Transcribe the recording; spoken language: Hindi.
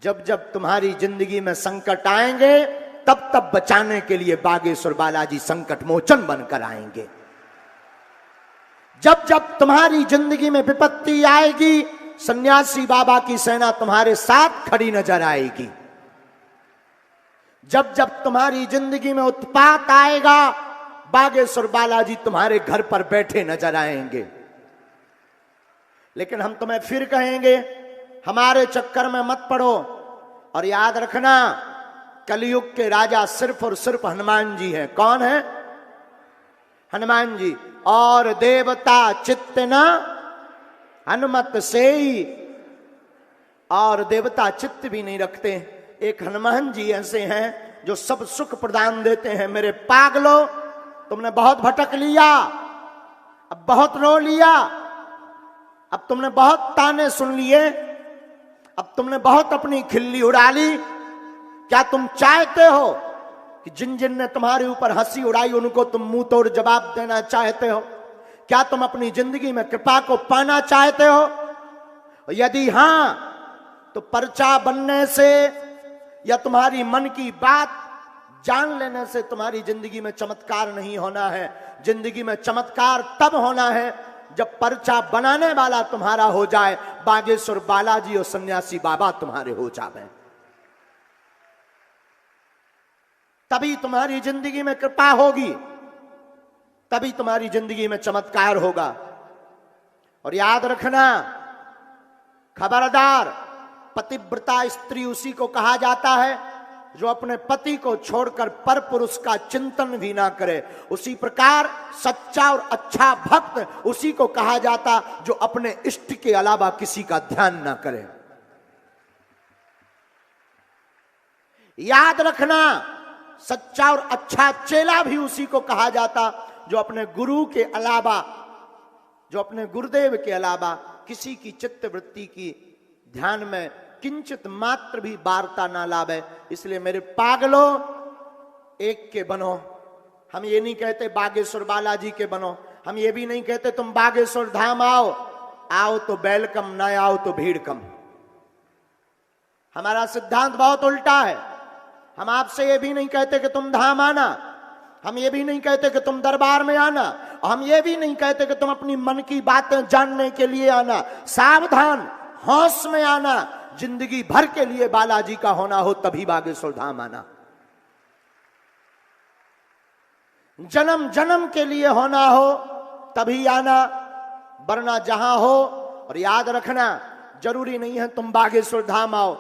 जब जब तुम्हारी जिंदगी में संकट आएंगे तब तब बचाने के लिए बागेश्वर बालाजी संकट मोचन बनकर आएंगे। जब जब तुम्हारी जिंदगी में विपत्ति आएगी सन्यासी बाबा की सेना तुम्हारे साथ खड़ी नजर आएगी। जब जब तुम्हारी जिंदगी में उत्पात आएगा बागेश्वर बालाजी तुम्हारे घर पर बैठे नजर आएंगे। लेकिन हम तुम्हें फिर कहेंगे हमारे चक्कर में मत पड़ो, और याद रखना कलयुग के राजा सिर्फ और सिर्फ हनुमान जी हैं। कौन है? हनुमान जी। और देवता चित्त न हनुमत से ही, और देवता चित्त भी नहीं रखते। एक हनुमान जी ऐसे हैं जो सब सुख प्रदान देते हैं। मेरे पागलो, तुमने बहुत भटक लिया, अब बहुत रो लिया, अब तुमने बहुत ताने सुन लिए, अब तुमने बहुत अपनी खिल्ली उड़ा ली। क्या तुम चाहते हो कि जिन जिन ने तुम्हारे ऊपर हंसी उड़ाई उनको तुम मुंह तोड़ जवाब देना चाहते हो? क्या तुम अपनी जिंदगी में कृपा को पाना चाहते हो? यदि हां, तो पर्चा बनने से या तुम्हारी मन की बात जान लेने से तुम्हारी जिंदगी में चमत्कार नहीं होना है। जिंदगी में चमत्कार तब होना है जब पर्चा बनाने वाला तुम्हारा हो जाए, बागेश्वर बालाजी और सन्यासी बाबा तुम्हारे हो जाए। तभी तुम्हारी जिंदगी में कृपा होगी, तभी तुम्हारी जिंदगी में चमत्कार होगा। और याद रखना, खबरदार, पतिव्रता स्त्री उसी को कहा जाता है जो अपने पति को छोड़कर पर पुरुष का चिंतन भी ना करे। उसी प्रकार सच्चा और अच्छा भक्त उसी को कहा जाता जो अपने इष्ट के अलावा किसी का ध्यान ना करे। याद रखना, सच्चा और अच्छा चेला भी उसी को कहा जाता जो अपने गुरु के अलावा, जो अपने गुरुदेव के अलावा किसी की चित्त वृत्ति की ध्यान में किंचित मात्र भी वार्ता ना लावे। इसलिए मेरे पागलो, एक के बनो। हम ये नहीं कहते बागेश्वर बालाजी के बनो, हम ये भी नहीं कहते तुम बागेश्वर धाम आओ, आओ तो वेलकम, ना आओ तो भीड़ कम। हमारा सिद्धांत बहुत उल्टा है। हम आपसे ये भी नहीं कहते कि तुम धाम आना, हम ये भी नहीं कहते कि तुम दरबार में आना, हम ये भी नहीं कहते कि तुम अपनी मन की बातें जानने के लिए आना। सावधान, होश में आना। जिंदगी भर के लिए बालाजी का होना हो तभी बागेश्वर धाम आना। जन्म जन्म के लिए होना हो तभी आना, वरना जहां हो। और याद रखना, जरूरी नहीं है तुम बागेश्वर धाम आओ,